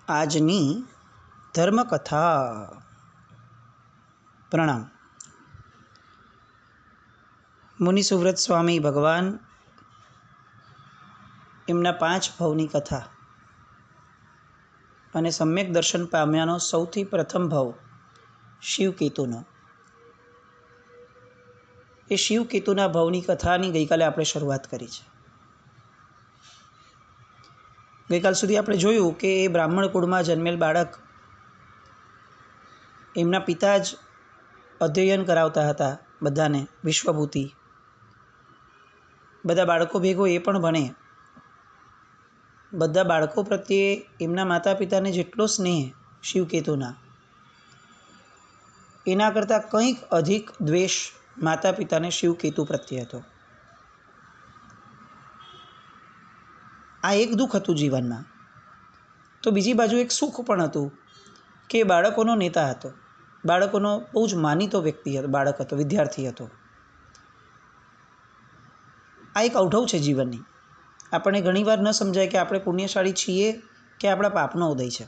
આજની ધર્મકથા. પ્રણામ. મુનિ સુવ્રત સ્વામી ભગવાન એમના 5 ભવની કથા અને સમ્યક દર્શન પામ્યાનો સૌથી પ્રથમ ભવ શિવકેતુનો. એ શિવકેતુના ભવની કથાની ગઈકાલે આપણે શરૂઆત કરી છે. ગઈકાલ સુધી આપણે જોયું કે એ બ્રાહ્મણ કુળમાં જન્મેલ બાળક, એમના પિતા જ અધ્યયન કરાવતા હતા બધાને, વિશ્વભૂતિ. બધા બાળકો ભેગો એ પણ ભણે. બધા બાળકો પ્રત્યે એમના માતા પિતાને જેટલો સ્નેહ શિવકેતુના, એના કરતાં કંઈક અધિક દ્વેષ માતા પિતાને શિવકેતુ પ્રત્યે હતો. આ એક દુઃખ હતું જીવનમાં. તો બીજી બાજુ એક સુખ પણ હતું કે બાળકોનો નેતા હતો, બાળકોનો બહુ જ માનીતો વ્યક્તિ હતો, બાળક હતો, વિદ્યાર્થી હતો. આ એક અવઢવ છે જીવનની. આપણને ઘણીવાર ન સમજાય કે આપણે પુણ્યશાળી છીએ કે આપણા પાપનો ઉદય છે.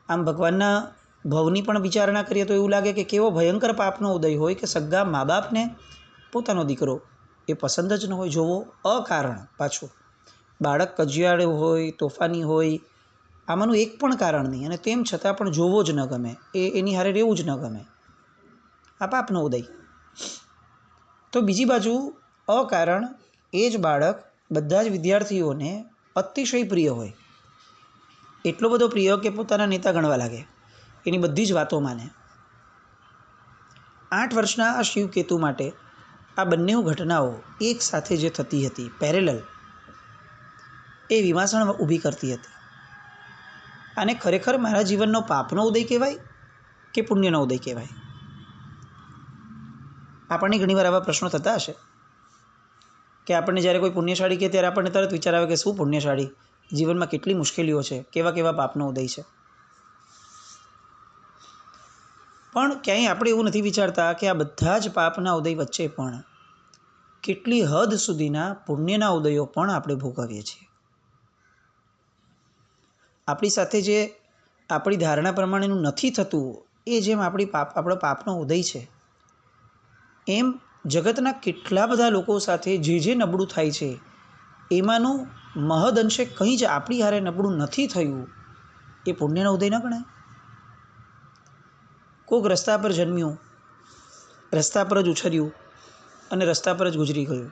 આમ ભગવાનના ભવની પણ વિચારણા કરીએ તો એવું લાગે કે કેવો ભયંકર પાપનો ઉદય હોય કે સગા મા બાપને પોતાનો દીકરો એ પસંદ જ ન હોય. જોવો, અકારણ. પાછું બાળક કજિયાળું હોય, તોફાની હોય, આમાંનું એક પણ કારણ નહીં, અને તેમ છતાં પણ જોવો જ ન ગમે, એની હારે રહેવું જ ન ગમે. આ પાપનો ઉદય. તો બીજી બાજુ અકારણ એ જ બાળક બધા જ વિદ્યાર્થીઓને અતિશય પ્રિય હોય. એટલો બધો પ્રિય કે પોતાના નેતા ગણવા લાગે, એની બધી જ વાતો માને. 8 વર્ષના આ શિવકેતુ માટે આ બંને ઘટનાઓ એક સાથે જે થતી હતી, પેરેલલ, એ વિમાસણ ઊભી કરતી હતી. આને ખરેખર મારા જીવનનો પાપનો ઉદય કહેવાય કે પુણ્યનો ઉદય કહેવાય? આપણને ઘણીવાર આવા પ્રશ્નો થતા હશે કે આપણને જ્યારે કોઈ પુણ્યશાળી કહે ત્યારે આપણને તરત વિચાર આવે કે શું પુણ્યશાળી, જીવનમાં કેટલી મુશ્કેલીઓ છે, કેવા કેવા પાપનો ઉદય છે. પણ ક્યાંય આપણે એવું નથી વિચારતા કે આ બધા જ પાપના ઉદય વચ્ચે પણ કેટલી હદ સુધીના પુણ્યના ઉદયો પણ આપણે ભોગવીએ છીએ. આપણી સાથે જે આપણી ધારણા પ્રમાણેનું નથી થતું, એ જેમ આપણો પાપનો ઉદય છે, એમ જગતના કેટલા બધા લોકો સાથે જે નબળું થાય છે, એમાંનું મહદ અંશે કંઈ જ આપણી હારે નબળું નથી થયું, એ પુણ્યનો ઉદય ન ગણાય? કોઈક રસ્તા પર જન્મ્યું, રસ્તા પર જ ઉછર્યું અને રસ્તા પર જ ગુજરી ગયું,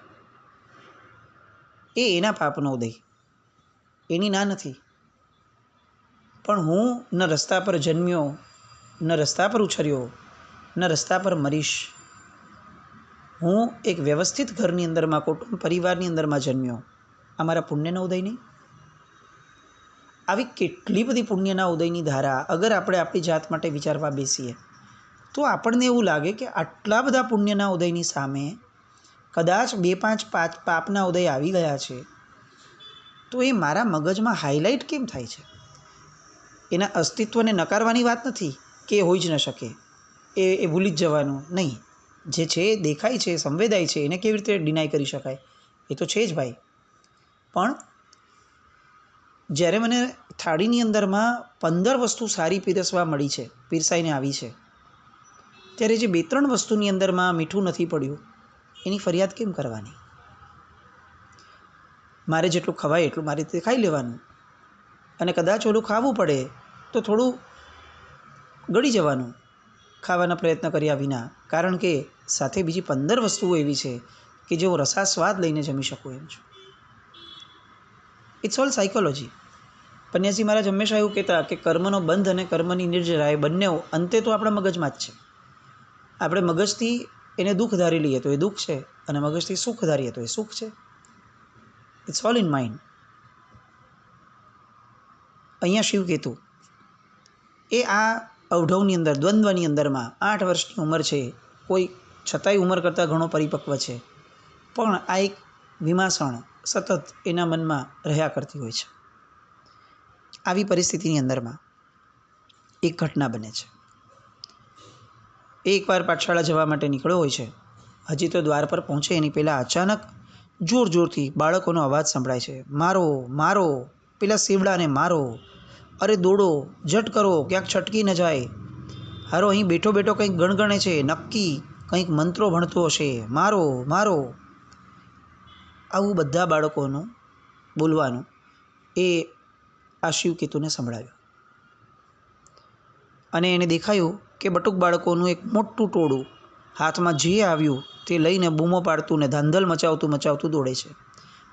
એ એના પાપનો ઉદય, એની ના નથી. પણ હું ન રસ્તા પર જન્મ્યો, ન રસ્તા પર ઉછર્યો, ન રસ્તા પર મરીશ. હું એક વ્યવસ્થિત ઘરની અંદરમાં, કુટુંબ પરિવારની અંદરમાં જન્મ્યો. આ મારા પુણ્યના ઉદય નહીં? આવી કેટલી બધી પુણ્યના ઉદયની ધારા અગર આપણે આપણી જાત માટે વિચારવા બેસીએ તો આપણને એવું લાગે કે આટલા બધા પુણ્યના ઉદયની સામે કદાચ 2-5 પાપના ઉદય આવી ગયા છે, તો એ મારા મગજમાં હાઇલાઇટ કેમ થાય છે? એના અસ્તિત્વને નકારવાની વાત નથી કે એ હોઈ જ ન શકે, એ ભૂલી જ જવાનું નહીં. જે છે, દેખાય છે, સંવેદાય છે, એને કેવી રીતે ડિનાય કરી શકાય? એ તો છે જ ભાઈ. પણ જ્યારે મને થાળીની અંદરમાં 15 વસ્તુ સારી પીરસવા મળી છે, પીરસાઈને આવી છે, ત્યારે જે 2-3 વસ્તુની અંદરમાં મીઠું નથી પડ્યું, એની ફરિયાદ કેમ કરવાની? મારે જેટલું ખવાય એટલું મારી રીતે ખાઈ લેવાનું, અને કદાચ ઓલું ખાવું પડે તો થોડું ગળી જવાનું ખાવાના પ્રયત્ન કર્યા વિના, કારણ કે સાથે બીજી 15 વસ્તુઓ એવી છે કે જે હું રસાસ્વાદ લઈને જમી શકું એમ છું. It's all psychology. પન્યાસી મહારાજ હંમેશા એવું કહેતા કે કર્મનો બંધ અને કર્મની નિર્જરા, એ બંને અંતે તો આપણા મગજમાં જ છે. આપણે મગજથી એને દુઃખ ધારી લઈએ તો એ દુઃખ છે, અને મગજથી સુખ ધારીએ તો એ સુખ છે. It's all in mind. અહીંયા શિવકેતુ એ આ અવઢવની અંદર, દ્વંદ્વની અંદરમાં 8 વર્ષની ઉંમર છે, કોઈ છતાંય ઉંમર કરતાં ઘણો પરિપક્વ છે, પણ આ એક વિમાસણ સતત એના મનમાં રહ્યા કરતી હોય છે. આવી પરિસ્થિતિની અંદરમાં એક ઘટના બને છે. એકવાર પાઠશાળા જવા માટે નીકળ્યો હોય છે. હજી તો દ્વાર પર પહોંચે એની પહેલાં અચાનક જોર જોરથી બાળકોનો અવાજ સંભળાય છે, મારો મારો. પેલા સેવડાને મારો, અરે દોડો, ઝટ કરો, ક્યાંક છટકી ન જાય, હારો અહીં બેઠો બેઠો કંઈક ગણગણે છે, નક્કી કંઈક મંત્રો ભણતો હશે, મારો મારો. આવું બધા બાળકોનું બોલવાનું એ આ શિવકેતુને સંભળાવ્યું. અને એને દેખાયું કે બટુક બાળકોનું એક મોટું ટોળું હાથમાં જે આવ્યું તે લઈને બૂમો પાડતું ને ધાંધલ મચાવતું દોડે છે.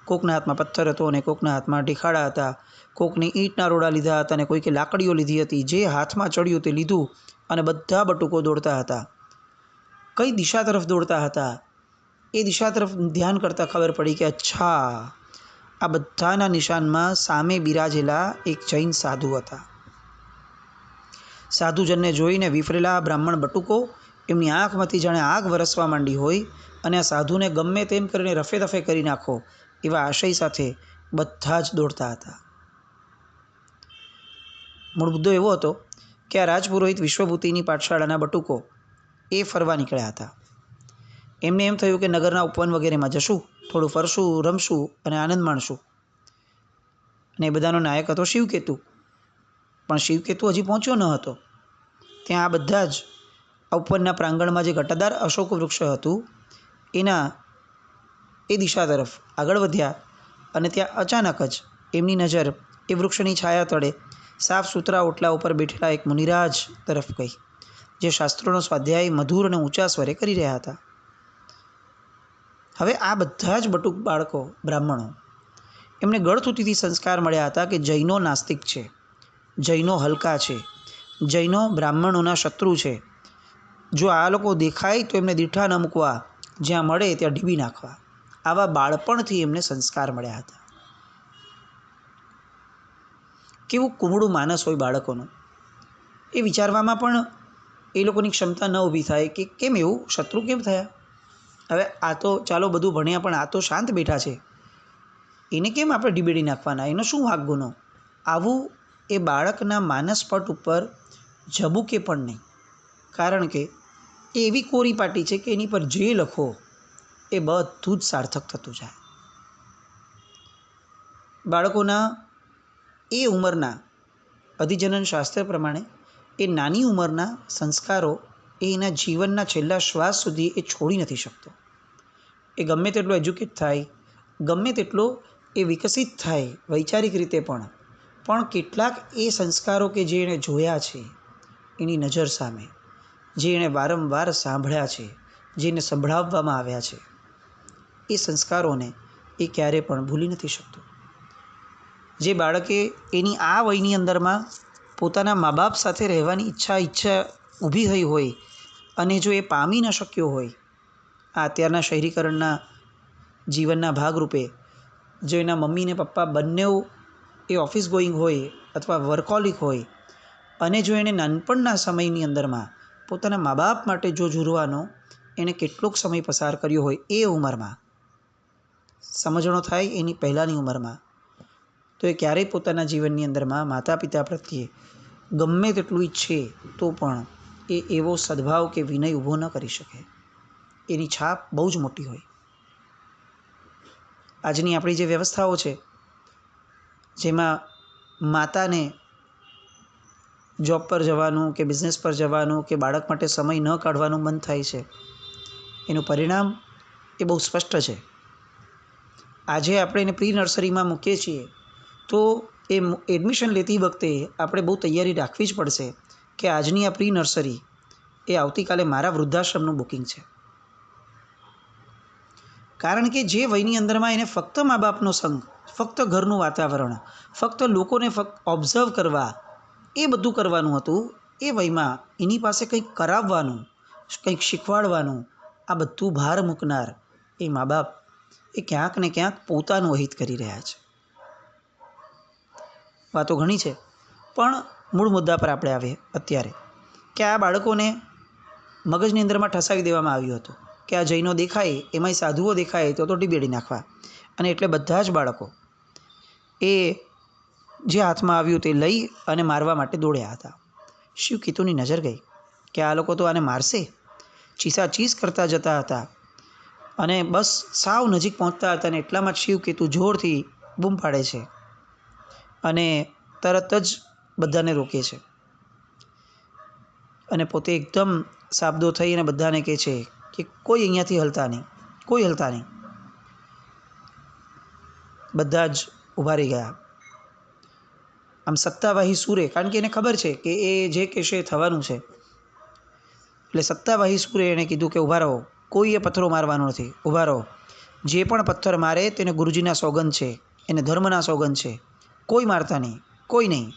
કોકના હાથમાં પથ્થર હતો અને કોકના હાથમાં ઢીખાડા હતા, કોકને ઈંટના રોડા લીધા હતા અને કોઈકે લાકડીઓ લીધી હતી. જે હાથમાં ચડ્યું તે લીધું અને બધા બટુકો દોડતા હતા. કઈ દિશા તરફ દોડતા હતા એ દિશા તરફ ધ્યાન કરતાં ખબર પડી કે અચ્છા, આ બધાના નિશાનમાં સામે બિરાજેલા એક જૈન સાધુ હતા. સાધુજનને જોઈને વિફરેલા બ્રાહ્મણ બટુકો એમની આંખમાંથી જાણે આગ વરસવા માંડી હોય અને આ સાધુને ગમે તેમ કરીને રફે દફે કરી નાખો એવા આશય સાથે બધા જ દોડતા હતા. મૂળ મુદ્દો એવો હતો કે આ રાજપુરોહિત વિશ્વભૂતિની પાઠશાળાના બટુકો એ ફરવા નીકળ્યા હતા. એમને એમ થયું કે નગરના ઉપવન વગેરેમાં જશું, થોડું ફરશું, રમશું અને આનંદ માણશું. અને એ બધાનો નાયક હતો શિવકેતુ. પણ શિવકેતુ હજી પહોંચ્યો ન હતો. ત્યાં આ બધા જ ઉપવનના પ્રાંગણમાં જે ઘટાદાર અશોક વૃક્ષ હતું એના એ દિશા તરફ આગળ વધ્યા અને ત્યાં અચાનક જ એમની નજર એ વૃક્ષની છાયા તળે સાફ સુથરા ઓટલા ઉપર બેઠેલા એક મુનિરાજ તરફ ગઈ, જે શાસ્ત્રોનો સ્વાધ્યાય મધુર અને ઊંચા સ્વરે કરી રહ્યા હતા. હવે આ બધા જ બટુક બાળકો બ્રાહ્મણો, એમને ગળથૂતીથી સંસ્કાર મળ્યા હતા કે જૈનો નાસ્તિક છે, જૈનો હલકા છે, જૈનો બ્રાહ્મણોના શત્રુ છે. જો આ લોકો દેખાય તો એમને દીઠા ન મૂકવા, જ્યાં મળે ત્યાં ઢીબી નાખવા. આવા બાળપણથી એમને સંસ્કાર મળ્યા હતા. કેવું કુમળું માનસ હોય બાળકોનું, એ વિચારવામાં પણ એ લોકોની ક્ષમતા ન ઊભી થાય કે કેમ એવું, શત્રુ કેમ થયા. હવે આ તો ચાલો બધું ભણ્યા, પણ આ તો શાંત બેઠા છે, એને કેમ આપણે ડીબેડી નાખવાના, એનો શું વાંક ગુનો. આવું એ બાળકના માનસપટ ઉપર ઝબૂકે પણ નહીં. કારણ કે એ એવી કોરી પાટી છે કે એની પર જે લખો એ બધું જ સાર્થક થતું જાય. બાળકોના એ ઉંમરના અધિજનન શાસ્ત્ર પ્રમાણે એ નાની ઉંમરના સંસ્કારો એ એના જીવનના છેલ્લા શ્વાસ સુધી એ છોડી નથી શકતો. એ ગમે તેટલો એજ્યુકેટ થાય, ગમે તેટલો એ વિકસિત થાય વૈચારિક રીતે પણ કેટલાક એ સંસ્કારો કે જે એણે જોયા છે એની નજર સામે, જે એણે વારંવાર સાંભળ્યા છે, જેને સંભળાવવામાં આવ્યા છે, એ સંસ્કારોને એ ક્યારે પણ ભૂલી નથી શકતો. જે બાળકે એની આ વયની અંદરમાં પોતાના મા બાપ સાથે રહેવાની ઈચ્છા ઊભી થઈ હોય અને જો એ પામી ન શક્યો હોય, આ અત્યારના શહેરીકરણના જીવનના ભાગરૂપે જો એના મમ્મી ને પપ્પા બંને એ ઓફિસ ગોઈંગ હોય અથવા વર્કોલિક હોય અને જો એણે નાનપણના સમયની અંદરમાં પોતાના મા બાપ માટે જો ઝૂરવાનો એણે કેટલોક સમય પસાર કર્યો હોય, એ ઉંમરમાં સમજણો થાય એની પહેલાંની ઉંમરમાં, તો એ ક્યારેય પોતાના જીવનની અંદરમાં માતા પિતા પ્રત્યે ગમે તેટલું ઈચ્છે તો પણ એ એવો સદભાવ કે વિનય ઊભો ન કરી શકે. એની છાપ બહુ જ મોટી હોય. આજની આપણી જે વ્યવસ્થાઓ છે જેમાં માતાને જોબ પર જવાનું કે બિઝનેસ પર જવાનું કે બાળક માટે સમય ન કાઢવાનું મન થાય છે, એનું પરિણામ એ બહુ સ્પષ્ટ છે. આજે આપણે એને પ્રી નર્સરીમાં મૂકીએ છીએ તો એ એડમિશન લેતી વખતે આપણે બહુ તૈયારી રાખવી જ પડશે કે આજની આ પ્રી નર્સરી એ આવતીકાલે મારા વૃદ્ધાશ્રમનું બુકિંગ છે. કારણ કે જે વયની અંદરમાં એને ફક્ત મા બાપનો સંગ, ફક્ત ઘરનું વાતાવરણ, ફક્ત લોકોને ઓબ્ઝર્વ કરવા, એ બધું કરવાનું હતું, એ વયમાં એની પાસે કંઈક કરાવવાનું, કંઈક શીખવાડવાનું, આ બધું ભાર મૂકનાર એ મા બાપ એ ક્યાંક ને ક્યાંક પોતાનું અહિત કરી રહ્યા છે. વાતો ઘણી છે, પણ મૂળ મુદ્દા પર આપણે આવીએ અત્યારે કે આ બાળકોને મગજની અંદરમાં ઠસાવી દેવામાં આવ્યું હતું કે આ જૈનો દેખાય, એમાંય સાધુઓ દેખાય તો ડીબેડી નાખવા. અને એટલે બધા જ બાળકો એ જે હાથમાં આવ્યું તે લઈ અને મારવા માટે દોડ્યા હતા. શિવકેતુની નજર ગઈ કે આ લોકો તો આને મારશે, ચીસાચીસ કરતા જતા હતા અને બસ સાવ નજીક પહોંચતા હતા. અને એટલામાં જ શિવકેતુ જોરથી બૂમ પાડે છે અને તરત જ બધાને રોકે છે અને પોતે એકદમ સાબદો થઈ અને બધાને કહે છે કે કોઈ અહીંયાથી હલતા નહીં, કોઈ હલતા નહીં. બધા જ ઊભા રહી ગયા. આમ સત્તાવાહી સૂરે, કારણ કે એને ખબર છે કે એ જે કહેશે એ થવાનું છે, એટલે સત્તાવાહી સૂરે એણે કીધું કે ઊભા રહો, કોઈએ પથ્થરો મારવાનો નથી, ઊભા રહો. જે પણ પથ્થર મારે તેને ગુરુજીના સોગંદ છે, એને ધર્મના સોગંદ છે, કોઈ મારતા નહીં, કોઈ નહીં.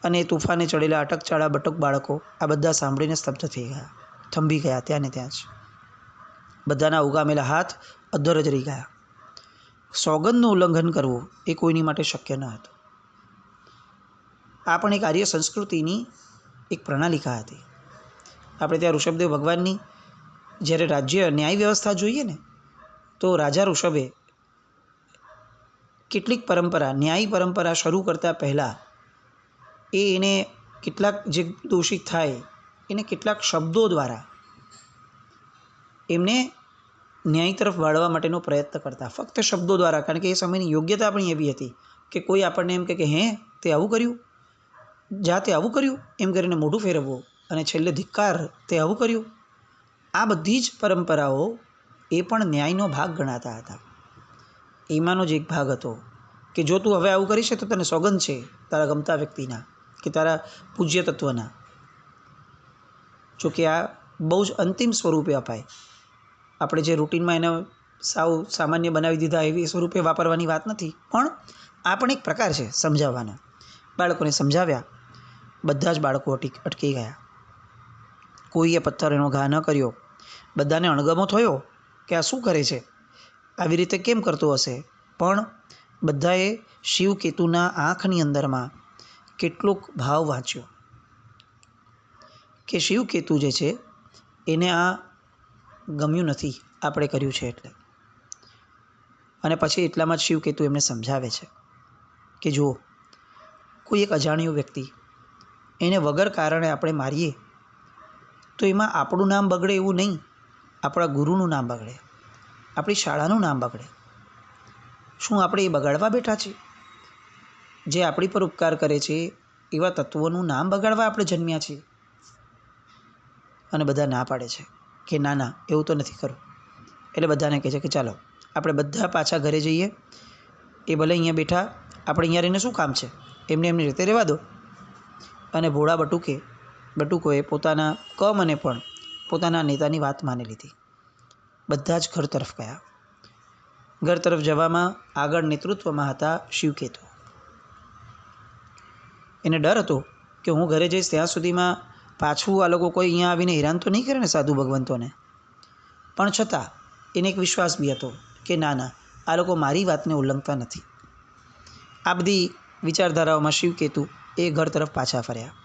અને તૂફાને ચડેલા અટકચાળા બટક બાળકો આ બધા સાંભળીને સ્તબ્ધ થઈ ગયા, થંભી ગયા ત્યાં ને ત્યાં જ. બધાના ઉગામેલા હાથ અદ્ધર જ રહી ગયા. સોગંદનું ઉલ્લંઘન કરવું એ કોઈની માટે શક્ય ન હતું. આ પણ એક આર્ય સંસ્કૃતિની એક પ્રણાલિકા હતી. આપણે ત્યાં ઋષભદેવ ભગવાનની જ્યારે રાજ્ય ન્યાય વ્યવસ્થા જોઈએ ને, તો રાજા ઋષભે કેટલીક પરંપરા, ન્યાયી પરંપરા શરૂ કરતાં પહેલાં એને કેટલાક જે દોષિત થાય એને કેટલાક શબ્દો દ્વારા એમને ન્યાય તરફ વાળવા માટેનો પ્રયત્ન કરતા, ફક્ત શબ્દો દ્વારા. કારણ કે એ સમયની યોગ્યતા પણ એવી હતી કે કોઈ આપણને એમ કે હે તે આવું કર્યું, જા તે આવું કર્યું, એમ કરીને મોઢું ફેરવવું અને છેલ્લે ધિક્કાર, તે આવું કર્યું. આ બધી જ પરંપરાઓ એ પણ ન્યાયનો ભાગ ગણાતા હતા. એમાંનો જ એક ભાગ હતો કે જો તું હવે આવું કરીશ તો તને સોગંદ છે તારા ગમતા વ્યક્તિના કે તારા પૂજ્ય તત્વના. જોકે આ બહુ જ અંતિમ સ્વરૂપે અપાય. આપણે જે રૂટિનમાં એને સાવ સામાન્ય બનાવી દીધા એવી સ્વરૂપે વાપરવાની વાત નથી, પણ આ પણ એક પ્રકાર છે સમજાવવાનો. બાળકોને સમજાવ્યા, બધા જ બાળકો અટકી ગયા. કોઈએ પથ્થર એનો ઘા ન કર્યો. બધાને અણગમો થયો કે આ શું કરે છે, આવી રીતે કેમ કરતો હશે. પણ બધાએ શિવકેતુના આંખની અંદરમાં કેટલોક ભાવ વાંચ્યો કે શિવકેતુ જે છે એને આ ગમ્યું નથી આપણે કર્યું છે એટલે. અને પછી એટલામાં જ શિવકેતુ એમને સમજાવે છે કે જુઓ, કોઈ એક અજાણ્યો વ્યક્તિ એને વગર કારણે આપણે મારીએ તો એમાં આપણું નામ બગડે એવું નહીં, આપણા ગુરુનું નામ બગડે, આપણી શાળાનું નામ બગડે. શું આપણે એ બગાડવા બેઠા છીએ? જે આપણી પર ઉપકાર કરે છે એવા તત્વોનું નામ બગાડવા આપણે જન્મ્યા છીએ? અને બધા ના પાડે છે કે ના ના, એવું તો નથી કરવું. એટલે બધાને કહે છે કે ચાલો આપણે બધા પાછા ઘરે જઈએ. એ ભલે અહીંયા બેઠા, આપણે અહીંયા રહીને શું કામ છે, એમને એમની રીતે રહેવા દો. અને ભોળા બટુકોએ પોતાના મને પણ પોતાના નેતાની વાત માની લીધી. બધા જ ઘર તરફ ગયા. ઘર તરફ જવામાં આગળ નેતૃત્વમાં હતા શિવકેતુ. એને ડર હતો કે હું ઘરે જઈશ ત્યાં સુધીમાં પાછું આ લોકો કોઈ અહીંયા આવીને હેરાન તો નહીં કરે ને સાધુ ભગવંતોને. પણ છતાં એને એક વિશ્વાસ બી હતો કે ના ના, આ લોકો મારી વાતને ઉલ્લંઘતા નથી. આ બધી વિચારધારાઓમાં શિવકેતુ એ ઘર તરફ પાછા ફર્યા.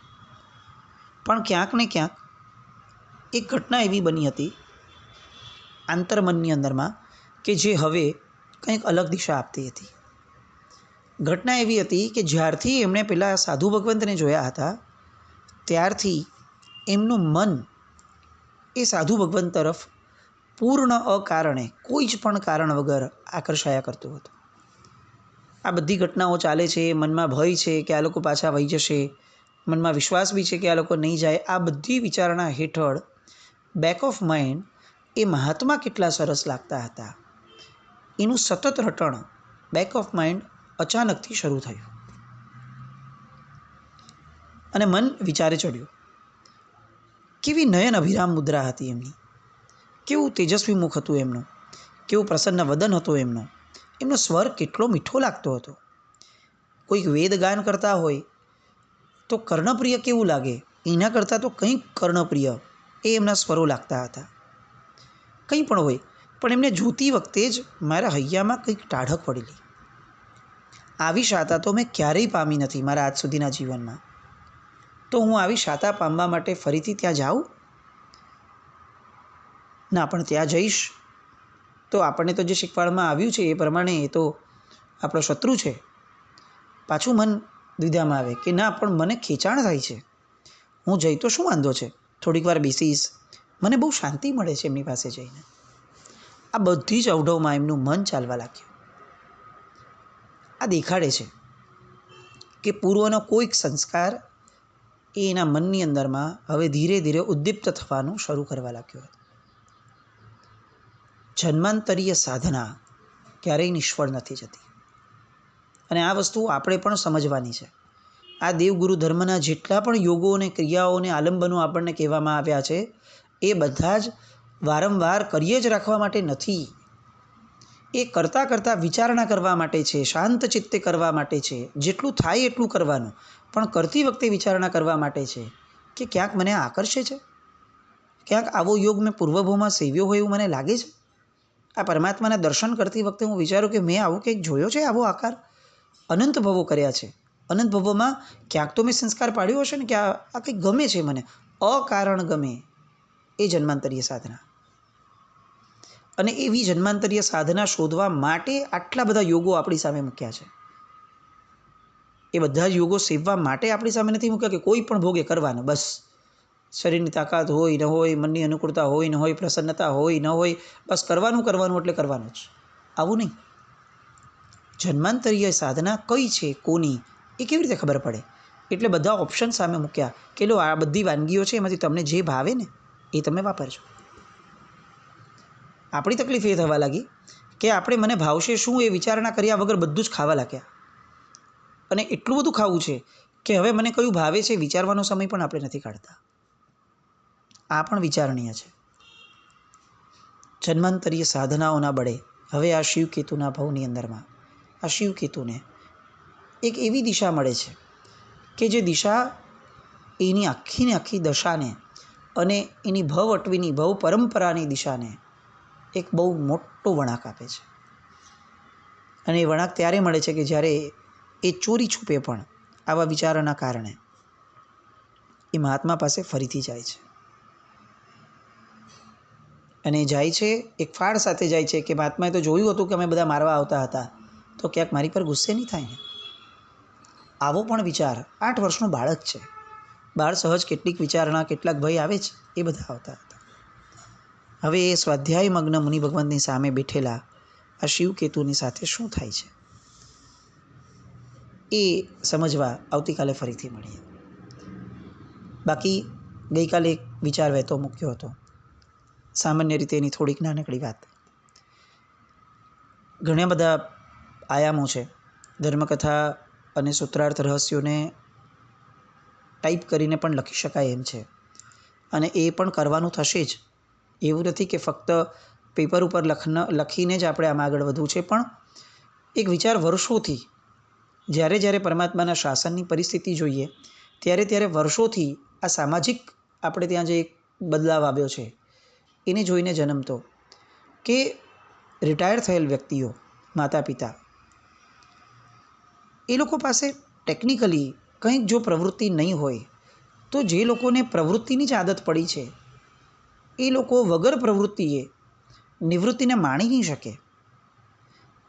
પણ ક્યાંક ને ક્યાંક એક ઘટના એવી બની હતી આંતરમનની અંદરમાં કે જે હવે કંઈક અલગ દિશા આપતી હતી. ઘટના એવી હતી કે જ્યારથી એમણે પેલા સાધુ ભગવંતને જોયા હતા ત્યારથી એમનું મન એ સાધુ ભગવંત તરફ પૂર્ણ અકારણે, કોઈ જ પણ કારણ વગર આકર્ષાયા કરતું હતું. આ બધી ઘટનાઓ ચાલે છે, મનમાં ભય છે કે આ લોકો પાછા વહી જશે, મનમાં વિશ્વાસ બી છે કે આ લોકો નહીં જાય. આ બધી વિચારણા હેઠળ બેક ઓફ માઇન્ડ એ મહાત્મા કેટલા સરસ લાગતા હતા એનું સતત રટણ બેક ઓફ માઇન્ડ અચાનકથી શરૂ થયું. અને મન વિચારે ચડ્યું. કેવી નયન અભિરામ મુદ્રા હતી એમની, કેવું તેજસ્વી મુખ હતું એમનું, કેવું પ્રસન્ન વદન હતું એમનું, એમનો સ્વર કેટલો મીઠો લાગતો હતો. કોઈક વેદ ગાન કરતા હોય તો કર્ણપ્રિય કેવું લાગે, એના કરતાં તો કંઈક કર્ણપ્રિય એ એમના સ્વરો લાગતા હતા. કંઈ પણ હોય, પણ એમને જોતી વખતે જ મારા હૈયામાં કંઈક ટાઢક પડેલી. આવી શાતા તો મેં ક્યારેય પામી નથી મારા આજ સુધીના જીવનમાં. તો હું આવી શાતા પામવા માટે ફરીથી ત્યાં જાઉં? ના, પણ ત્યાં જઈશ તો આપણને તો જે શીખવાડવામાં આવ્યું છે એ પ્રમાણે એ તો આપણો શત્રુ છે. પાછું મન દ્વિધામાં આવે કે ના, પણ મને ખેંચાણ થાય છે, હું જઈ તો શું વાંધો છે, થોડીક વાર બેસીશ, મને બહુ શાંતિ મળે છે એમની પાસે જઈને. આ બધી જ અવઢવમાં એમનું મન ચાલવા લાગ્યું. આ દેખાડે છે કે પૂર્વનો કોઈક સંસ્કાર એ એના મનની અંદરમાં હવે ધીરે ધીરે ઉદ્દીપ્ત થવાનું શરૂ કરવા લાગ્યો હતો. જન્માંતરીય સાધના ક્યારેય નિષ્ફળ નથી જતી અને આ વસ્તુ આપણે પણ સમજવાની છે. આ દેવગુરુ ધર્મના જેટલા પણ યોગો અને ક્રિયાઓ અને આલંબનો આપણને કહેવામાં આવ્યા છે એ બધા જ વારંવાર કરીએ જ રાખવા માટે નથી. એ કરતાં કરતાં વિચારણા કરવા માટે છે, શાંત ચિત્તે કરવા માટે છે, જેટલું થાય એટલું કરવાનું, પણ કરતી વખતે વિચારણા કરવા માટે છે કે ક્યાંક મને આકર્ષે છે, ક્યાંક આવો યોગ મેં પૂર્વભૂમાં સેવ્યો હોય એવું મને લાગે છે. આ પરમાત્માના દર્શન કરતી વખતે હું વિચારું કે મેં આવો કંઈક જોયો છે, આવો આકાર અનંત ભવો કર્યા છે. અનંત ભવોમાં ક્યાંક તો મેં સંસ્કાર પાડ્યો હશે ને કે આ કંઈક ગમે છે મને, અકારણ ગમે. એ જન્માંતરીય સાધના. અને એવી જન્માંતરીય સાધના શોધવા માટે આટલા બધા યોગો આપણી સામે મૂક્યા છે. એ બધા જ યોગો સેવવા માટે આપણી સામે નથી મૂક્યા કે કોઈ પણ ભોગે કરવાનો, બસ શરીરની તાકાત હોય ન હોય, મનની અનુકૂળતા હોય ન હોય, પ્રસન્નતા હોય ન હોય, બસ કરવાનું એટલે કરવાનું જ. આવું નહીં. જન્માંતરીય સાધના કઈ છે, કોની, એ કેવી રીતે ખબર પડે? એટલે બધા ઓપ્શન સામે મૂક્યા કે લો આ બધી વાનગીઓ છે, એમાંથી તમને જે ભાવે ને એ તમે વાપરજો. આપણી તકલીફ એ થવા લાગી કે આપણે મને ભાવશે શું એ વિચારણા કર્યા વગર બધું જ ખાવા લાગ્યા. અને એટલું બધું ખાવું છે કે હવે મને કયું ભાવે છે વિચારવાનો સમય પણ આપણે નથી કાઢતા. આ પણ વિચારણીય છે. જન્માંતરીય સાધનાઓના બળે હવે આ શિવકેતુના ભવની અંદરમાં આ શિવકેતુને એક એવી દિશા મળે છે કે જે દિશા એની આખીને આખી દશાને અને એની ભવ અટવીની ભવ પરંપરાની દિશાને એક બહુ મોટો વળાંક આપે છે. અને એ વળાંક ત્યારે મળે છે કે જ્યારે એ ચોરી છૂપે પણ આવા વિચારોના કારણે એ મહાત્મા પાસે ફરીથી જાય છે. અને જાય છે એક ફાળ સાથે જાય છે કે મહાત્માએ તો જોયું હતું કે અમે બધા મારવા આવતા હતા, તો ક્યાંક મારી પર ગુસ્સે નહીં થાય ને. આવો પણ વિચાર 8 વર્ષનું બાળક છે. બાળ સહજ કેટલીક વિચારણા, કેટલાક ભય આવે છે, એ બધા આવતા હતા. હવે એ સ્વાધ્યાય મગ્ન મુનિ ભગવંતની સામે બેઠેલા આ શિવકેતુની સાથે શું થાય છે એ સમજવા આવતીકાલે ફરીથી મળીએ. બાકી ગઈકાલે એક વિચાર વહેતો મૂક્યો હતો, સામાન્ય રીતે એની થોડીક નાનકડી વાત. ઘણા બધા આયામો છે. ધર્મકથા અને સૂત્રાર્થ રહસ્યોને ટાઈપ કરીને પણ લખી શકાય એમ છે, અને એ પણ કરવાનું થશે જ. એવું નથી કે ફક્ત પેપર ઉપર લખીને જ આપણે આમાં આગળ વધવું છે, પણ એક વિચાર વર્ષોથી જ્યારે જ્યારે પરમાત્માના શાસનની પરિસ્થિતિ જોઈએ ત્યારે વર્ષોથી આ સામાજિક આપણે ત્યાં જે બદલાવ આવ્યો છે એને જોઈને જન્મતો કે રિટાયર થયેલ વ્યક્તિઓ, માતા પિતા, એ લોકો પાસે ટેકનિકલી કંઈક જો પ્રવૃત્તિ નહીં હોય તો જે લોકોને પ્રવૃત્તિની જ આદત પડી છે એ લોકો વગર પ્રવૃત્તિએ નિવૃત્તિને માણી નહીં શકે.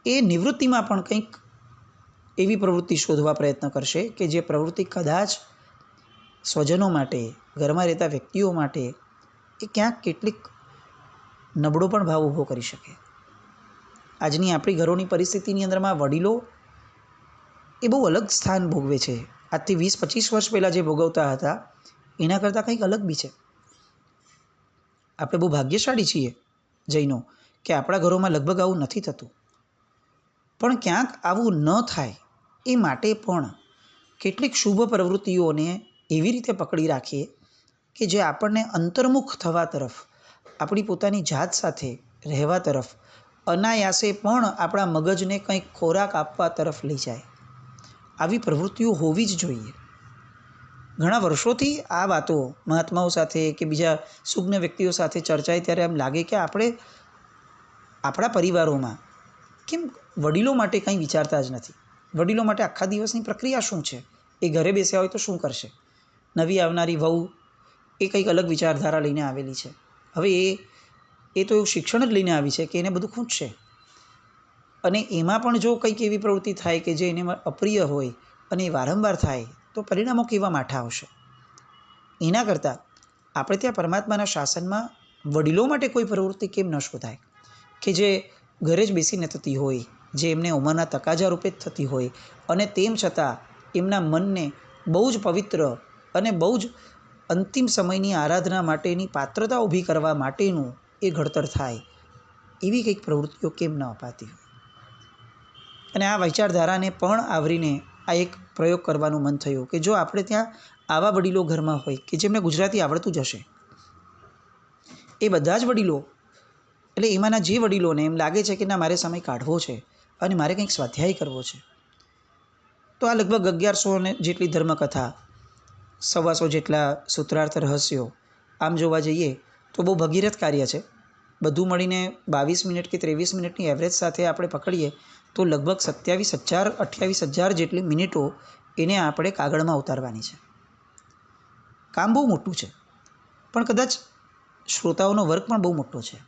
એ નિવૃત્તિમાં પણ કંઈક એવી પ્રવૃત્તિ શોધવા પ્રયત્ન કરશે કે જે પ્રવૃત્તિ કદાચ સ્વજનો માટે, ઘરમાં રહેતા વ્યક્તિઓ માટે એ ક્યાંક કેટલીક નબળો પણ ભાવ ઊભો કરી શકે. આજની આપણી ઘરોની પરિસ્થિતિની અંદરમાં વડીલો એ બહુ અલગ સ્થાન ભોગવે છે. આજથી 20-25 વર્ષ પહેલાં જે ભોગવતા હતા એના કરતાં કંઈક અલગ બી છે. આપણે બહુ ભાગ્યશાળી છીએ જૈનો કે આપણા ઘરોમાં લગભગ આવું નથી થતું. પણ ક્યાંક આવું ન થાય એ માટે પણ કેટલીક શુભ પ્રવૃત્તિઓને એવી રીતે પકડી રાખીએ કે જે આપણને અંતર્મુખ થવા તરફ, આપણી પોતાની જાત સાથે રહેવા તરફ, અનાયાસે પણ આપણા મગજને કંઈક ખોરાક આપવા તરફ લઈ જાય. આવી પ્રવૃત્તિઓ હોવી જ જોઈએ. ઘણા વર્ષોથી આ વાતો મહાત્માઓ સાથે કે બીજા સુજ્ઞ વ્યક્તિઓ સાથે ચર્ચાય ત્યારે એમ લાગે કે આપણે આપણા પરિવારોમાં કેમ વડીલો માટે કંઈ વિચારતા જ નથી. વડીલો માટે આખા દિવસની પ્રક્રિયા શું છે? એ ઘરે બેસ્યા હોય તો શું કરશે? નવી આવનારી વહુ એ કંઈક અલગ વિચારધારા લઈને આવેલી છે. હવે એ તો એવું શિક્ષણ જ લઈને આવી છે કે એને બધું ખૂંચશે. અને એમાં પણ જો કંઈક એવી પ્રવૃત્તિ થાય કે જે એને અપ્રિય હોય અને એ વારંવાર થાય તો પરિણામો કેવા માઠા આવશે. એના કરતાં આપણે ત્યાં પરમાત્માના શાસનમાં વડીલો માટે કોઈ પ્રવૃત્તિ કેમ ન શોધાય કે જે ઘરે જ બેસીને થતી હોય, જે એમને ઉંમરના તકાજા રૂપે જ થતી હોય, અને તેમ છતાં એમના મનને બહુ જ પવિત્ર અને બહુ જ અંતિમ સમયની આરાધના માટેની પાત્રતા ઊભી કરવા માટેનું એ ઘડતર થાય, એવી કંઈક પ્રવૃત્તિઓ કેમ ન અપાતી હોય. અને આ વિચારધારાને પણ આવરીને આ એક પ્રયોગ કરવાનું મન થયું કે જો આપણે ત્યાં આવા વડીલો ઘરમાં હોય કે જેમને ગુજરાતી આવડતું જ હશે, એ બધા જ વડીલો, એટલે એમાંના જે વડીલોને એમ લાગે છે કે ના મારે સમય કાઢવો છે અને મારે કંઈક સ્વાધ્યાય કરવો છે, તો આ લગભગ 1100 જેટલી ધર્મકથા, 125 જેટલા સૂત્રાર્થ રહસ્યો, આમ જોવા જઈએ તો બહુ ભગીરથ કાર્ય છે. બધું મળીને 22 મિનિટ કે 23 મિનિટની એવરેજ સાથે આપણે પકડીએ તો લગભગ 27,000-28,000 જેટલી મિનિટો એને આપણે કાગળમાં ઉતારવાની છે. કામ બહુ મોટું છે, પણ કદાચ શ્રોતાઓનો વર્ગ પણ બહુ મોટો છે.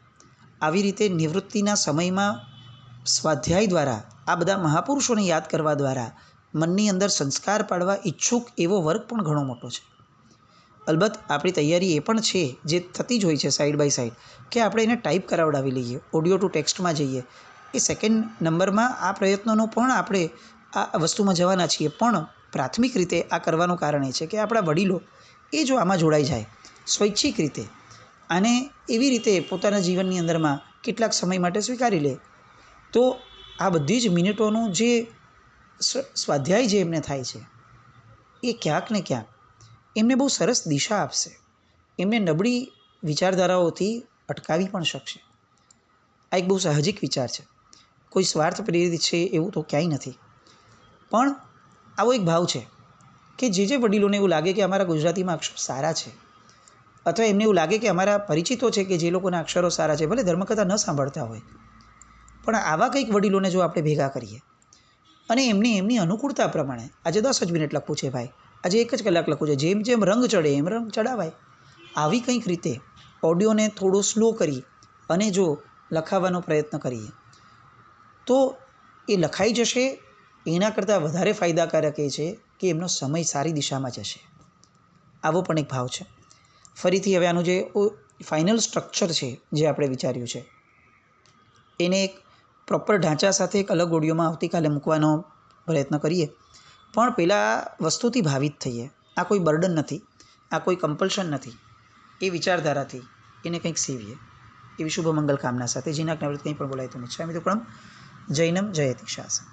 આવી રીતે નિવૃત્તિના સમયમાં સ્વાધ્યાય દ્વારા આ બધા મહાપુરુષોને યાદ કરવા દ્વારા મનની અંદર સંસ્કાર પાડવા ઈચ્છુક એવો વર્ગ પણ ઘણો મોટો છે. અલબત્ત આપણી તૈયારી એ પણ છે, જે થતી જ હોય છે સાઈડ બાય સાઈડ, કે આપણે એને ટાઈપ કરાવડાવી લઈએ, ઓડિયો ટુ ટેક્સ્ટમાં જઈએ. એ સેકન્ડ નંબરમાં આ પ્રયત્નોનો પણ આપણે આ વસ્તુમાં જવાના છીએ, પણ પ્રાથમિક રીતે આ કરવાનું કારણ એ છે કે આપણા વડીલો એ જો આમાં જોડાઈ જાય સ્વૈચ્છિક રીતે, આને એવી રીતે પોતાના જીવનની અંદરમાં કેટલાક સમય માટે સ્વીકારી લે, તો આ બધી જ મિનિટોનું જે સ્વાધ્યાય જે એમને થાય છે એ ક્યાંક ને ક્યાંક એમને બહુ સરસ દિશા આપશે, એમને નબળી વિચારધારાઓથી અટકાવી પણ શકશે. આ એક બહુ સાહજિક વિચાર છે, કોઈ સ્વાર્થ પ્રેરિત છે એવું તો ક્યાંય નથી, પણ આવો એક ભાવ છે કે જે વડીલોને એવું લાગે કે અમારા ગુજરાતીમાં અક્ષર સારા છે, અથવા એમને એવું લાગે કે અમારા પરિચિતો છે કે જે લોકોના અક્ષરો સારા છે, ભલે ધર્મકથા ન સાંભળતા હોય, પણ આવા કંઈક વડીલોને જો આપણે ભેગા કરીએ અને એમની અનુકૂળતા પ્રમાણે, આજે 10 જ મિનિટ લખવું છે ભાઈ, આજે 1 જ કલાક લખવું છે, જેમ જેમ રંગ ચડે એમ રંગ ચડાવાય, આવી કંઈક રીતે ઓડિયોને થોડો સ્લો કરી અને જો લખાવવાનો પ્રયત્ન કરીએ તો એ લખાઈ જશે. એના કરતાં વધારે ફાયદાકારક એ છે કે એમનો સમય સારી દિશામાં જશે. આવો પણ એક ભાવ છે. ફરીથી હવે આનું જે ફાઇનલ સ્ટ્રક્ચર છે જે આપણે વિચાર્યું છે, એને એક પ્રોપર ઢાંચા સાથે એક અલગ ઓડિયોમાં આવતીકાલે મૂકવાનો પ્રયત્ન કરીએ, પણ પેલા વસ્તુથી ભાવિત થઈએ. આ કોઈ બર્ડન નથી, આ કોઈ કમ્પલ્શન નથી, એ વિચારધારાથી એને કંઈક સીવીએ, એવી શુભ મંગલ કામના સાથે. જીના જ્ઞાવૃત કંઈ પણ બોલાય તો મિચ્છામિ દુક્કડમ. જૈનમ જયતિ શાસન.